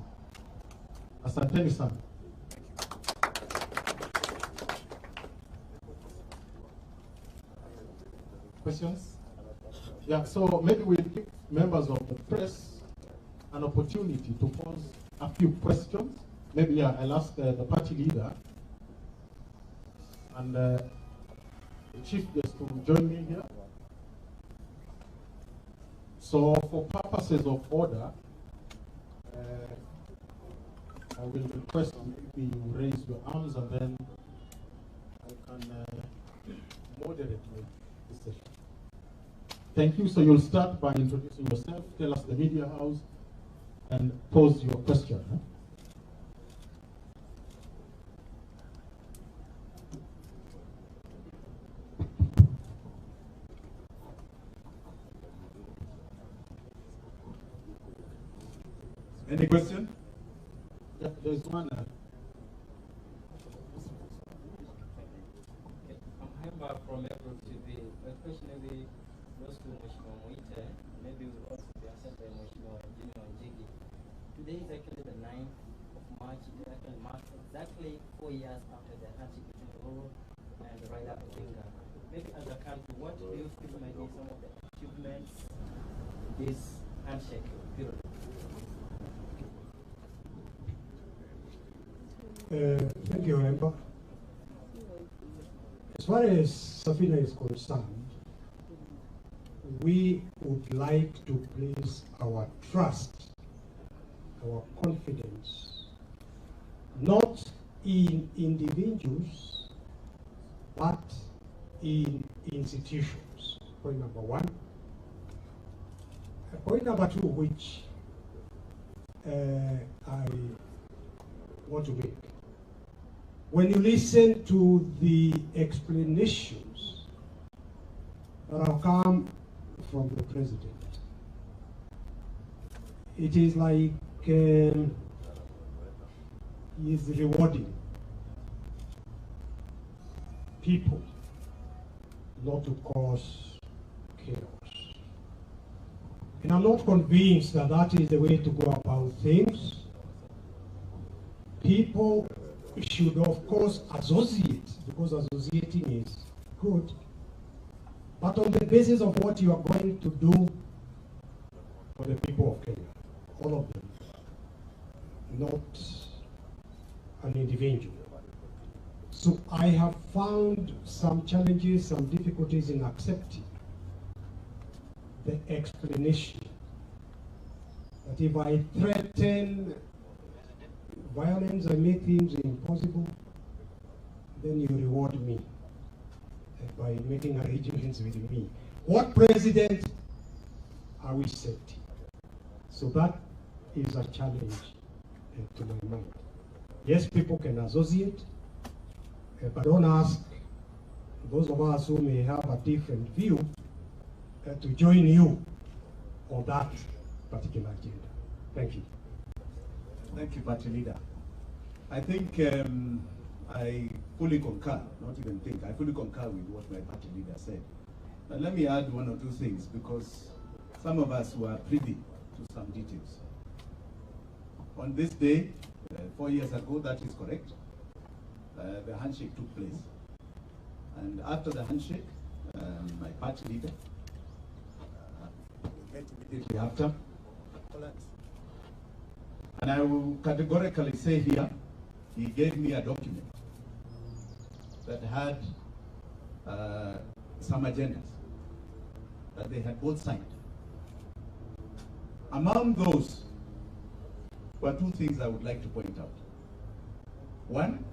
Asanteni sana. Questions? Yeah, so maybe we'll give members of the press an opportunity to pose a few questions. Maybe, yeah, I'll ask the party leader and the chief guest to join me here. So for purposes of order, I will request maybe you raise your arms and then I can moderate the session. Thank you. So you'll start by introducing yourself, tell us the media house, and pose your question. Any question? Yeah, there's one. I'm from April TV. My question goes to Mheshimiwa Mwite. Maybe will also be answered by Mheshimiwa Jimmy Wanjigi. Today is actually the 9th of March. It actually marks exactly 4 years after the handshake between Uhuru and Raila Odinga. Maybe as a country, what do you feel might be some of the achievements this handshake period? Thank you, Member. As far as Safina is concerned, we would like to place our trust, our confidence, not in individuals, but in institutions. Point number one. Point number two, which I want to make. When you listen to the explanations that have come from the president, it is like he is rewarding people not to cause chaos. And I'm not convinced that that is the way to go about things. People should, of course, associate, because associating is good, but on the basis of what you are going to do for the people of Kenya, all of them, not an individual. So I have found some challenges, some difficulties in accepting the explanation that if I threaten violence, I make things impossible, then you reward me by making arrangements with me. What precedent are we setting? So that is a challenge to my mind. Yes, people can associate, but don't ask those of us who may have a different view to join you on that particular agenda. Thank you. Thank you, Party Leader. I think I fully concur, not even think, I fully concur with what my Party Leader said. But let me add one or two things, because some of us were privy to some details. On this day, 4 years ago, that is correct, the handshake took place. And after the handshake, my Party Leader, immediately after, and I will categorically say here, he gave me a document that had some agendas that they had both signed. Among those were two things I would like to point out. One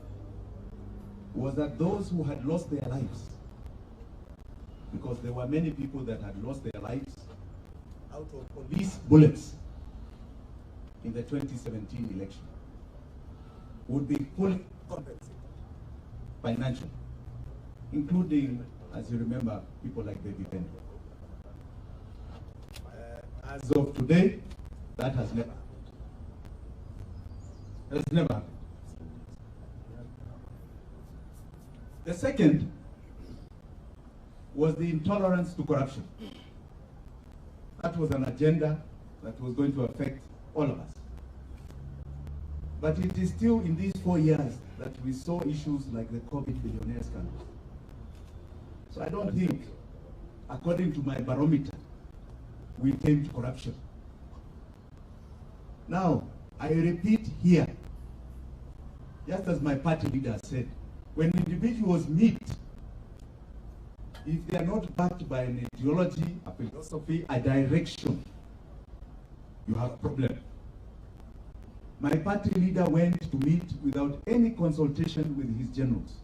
was that those who had lost their lives, because there were many people that had lost their lives out of police bullets in the 2017 election, would be fully compensated financially. including, as you remember, people like Baby Ben. As of today, that has never happened. Has never happened. The second was the intolerance to corruption. That was an agenda that was going to affect all of us. But it is still in these 4 years that we saw issues like the COVID billionaire scandal. So I don't think, according to my barometer, we came to corruption. Now, I repeat here, just as my party leader said, when individuals meet, if they are not backed by an ideology, a philosophy, a direction, you have a problem. My party leader went to meet without any consultation with his generals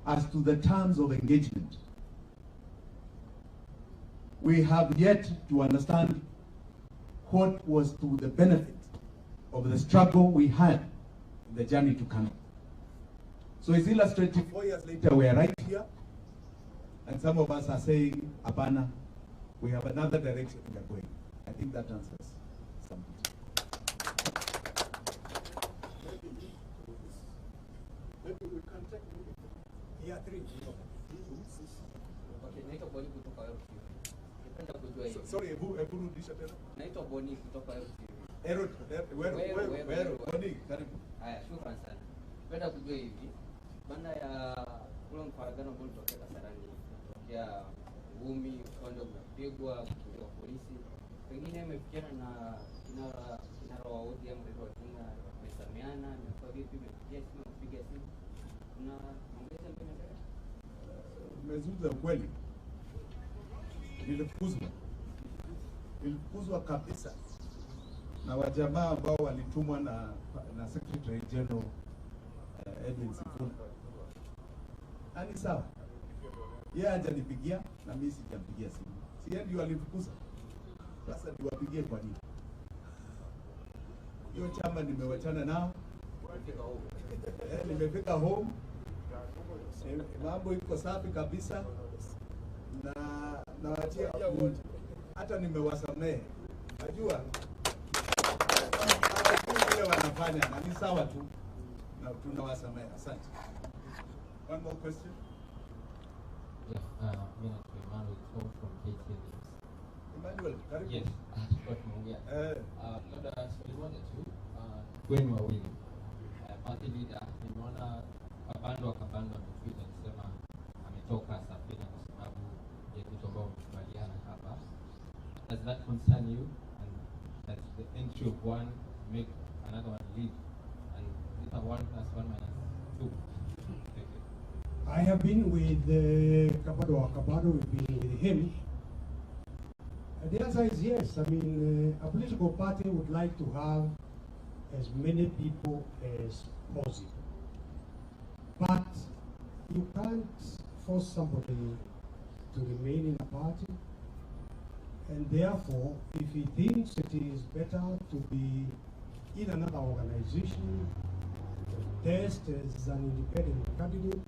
as to the terms of engagement. We have yet to understand what was to the benefit of the struggle we had in the journey to Kano. So it's illustrative. 4 years later, we are right here, and some of us are saying, Abana, we have another direction we are going. I think that answers something. Maybe we can take Yeah, 3. Okay, naitwa Boni kutoka LTV. Nipenda kujua hivi. Sorry, hebu rudisha tena. Naitwa Boni kutoka LTV. Where, Boni, karibu. Haya, shukrani sana. Nipenda kujua hivi. Baada ya ule mfaragano ambao ulitokea Kasarani, kutokea ngumi, upande kupigwa, kupiga polisi. Pengine imefikiana na kinara wa ODM ndio tuna kusameana, na kwa vipi imefikia simu kupiga simu. Kuna ongeza mbele mbele. Umezungumza ukweli. Nilifukuzwa kabisa na wajamaa ambao walitumwa na Secretary General Edwin Sifuna. Ani sawa, yeye hajanipigia na mimi sijampigia simu. Si yeye ndio alifukuza. Sasa niwapigie kwa nini? Hiyo chama nimewachana nao. Nimefika home. Mambo iko safi kabisa, na nawachia hata nimewasamehe. Najua vile wanafanya na ni sawa tu, na tunawasamehe. Asante. One more question. Yes, mimi ni Emmanuel from KTN. Emmanuel, karibu. Yes, kwa tumeongea. Labda swali moja tu, kwenu wawili. Party leader nimeona Kabando ametweet akisema ametoka Safina kwa sababu ya kitu ambao tumekubaliana hapa. Does that concern you? And does the entry of one make another one leave? And is it a 1 + 1 - 2? Thank you. I have been with Kabado, we've been with him. The answer is yes. I mean, a political party would like to have as many people as possible. But you can't force somebody to remain in a party. And therefore, if he thinks it is better to be in another organization, test as an independent candidate,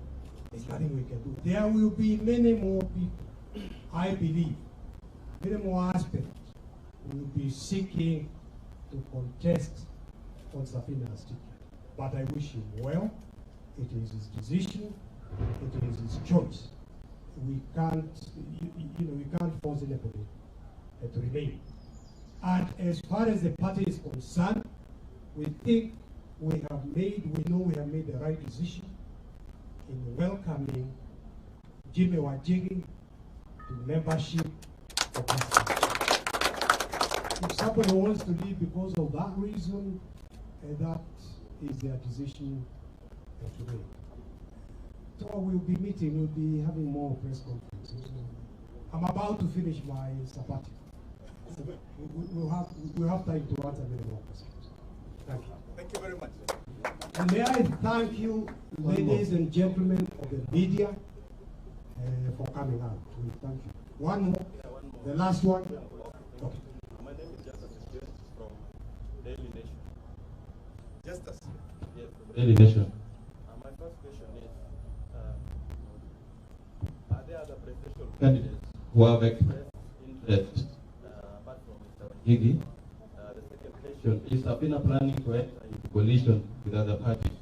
there's nothing we can do. There will be many more people, I believe, many more aspirants who will be seeking to contest on Safina's ticket. But I wish him well. It is his decision. It is his choice. We can't, we can't force anybody to remain. And as far as the party is concerned, we think we know we have made the right decision in welcoming Jimmy Wanjigi to membership of this party. If somebody wants to leave because of that reason, that is their decision today. So we'll be meeting, we'll be having more press conferences. I'm about to finish my sabbatical. We'll have time to answer many more questions. Thank you. Thank you very much. And may I thank you, ladies and gentlemen of the media, for coming out. We thank you. One more. The last one. Okay. My name is Justice from Daily Nation. Justice? Yes. Daily Nation. My first question is, candidates who have expressed interest, apart from Mr. Wanjigi. The second question, is Safina planning to enter into coalition with other parties?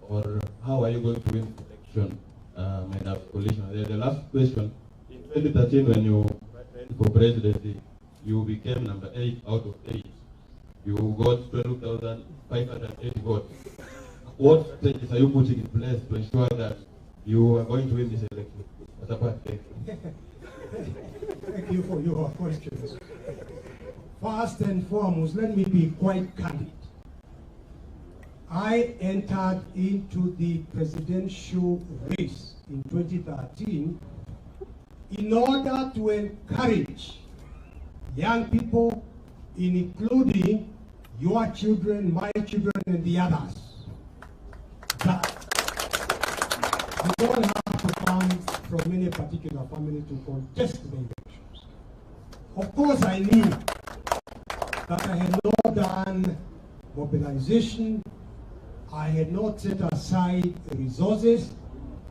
Or how are you going to win the election and have coalition? The last question, in 2013 when you ran for presidency, you became number 8 out of 8. You got 12,580 votes. What strategies are you putting in place to ensure that you are going to win this election? Thank you. Thank you for your questions. First and foremost, let me be quite candid. I entered into the presidential race in 2013 in order to encourage young people, including your children, my children, and the others, that you don't have to come from any particular family to contest the elections. Of course, I knew that I had not done mobilization, I had not set aside resources.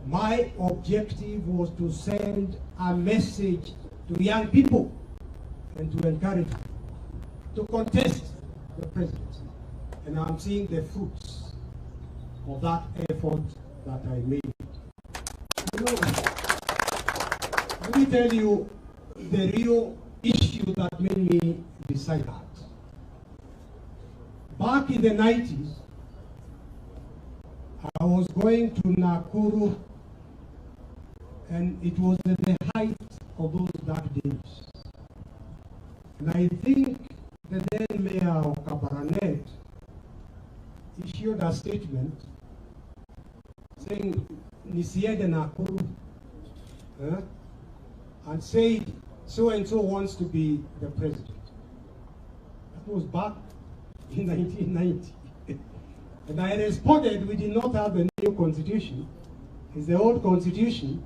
My objective was to send a message to young people and to encourage them to contest the presidency. And I'm seeing the fruits of that effort that I made. You know, let me tell you the real issue that made me decide that. Back in the 90s, I was going to Nakuru, and it was at the height of those dark days. And I think the then mayor of Kabaranet issued a statement saying, Nisiede Nakuru, and said, so-and-so wants to be the president. That was back in 1990. And I responded, we did not have the new constitution. It's the old constitution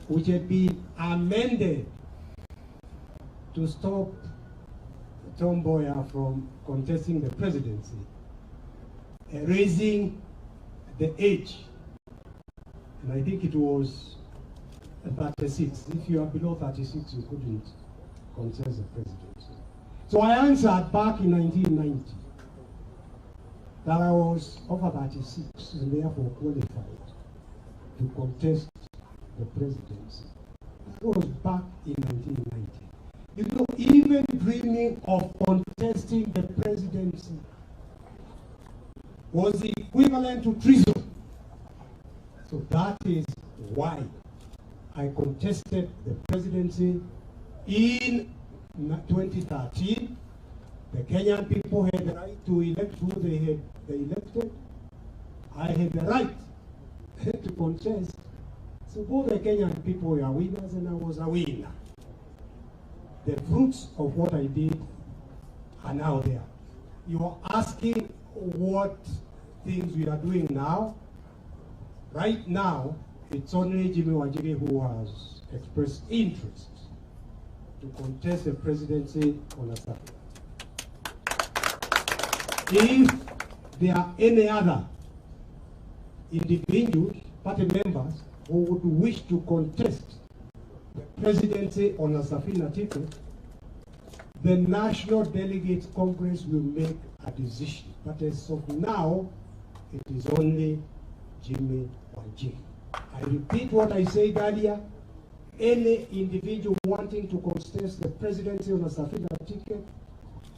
which had been amended to stop Tom Mboya from contesting the presidency, raising the age. And I think it was 36. If you are below 36, you couldn't contest the presidency. So I answered back in 1990 that I was over 36 and therefore qualified to contest the presidency. That was back in 1990. You know, even dreaming of contesting the presidency was equivalent to treason. So that is why I contested the presidency in 2013. The Kenyan people had the right to elect who they elected. I had the right to contest. So both the Kenyan people were winners and I was a winner. The fruits of what I did are now there. You are asking what things we are doing now. Right now, it's only Jimmy Wanjigi who has expressed interest to contest the presidency on a Saturday. If there are any other individuals, party members, who would wish to contest the presidency on a safina ticket, the National Delegates Congress will make a decision. But as of now, it is only Jimmy Wanjigi. I repeat what I said earlier. Any individual wanting to contest the presidency on a safina ticket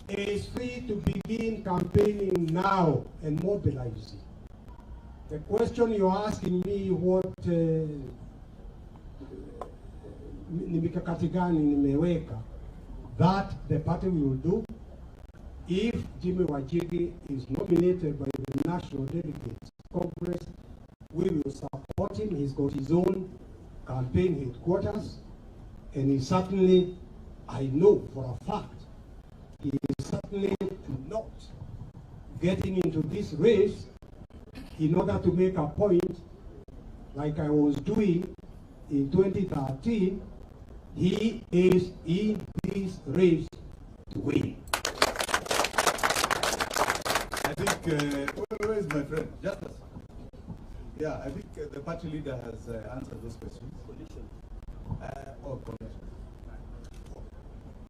is free to begin campaigning now and mobilizing. The question you're asking me, what ni mikakati gani nimeweka, that the party will do. If Jimmy Wanjigi is nominated by the National Delegates Congress, we will support him. He's got his own campaign headquarters, and he certainly, I know for a fact, he is certainly not getting into this race in order to make a point like I was doing in 2013. He is in this race to win. I think, where is my friend? Justice. Yeah, I think the party leader has answered those questions.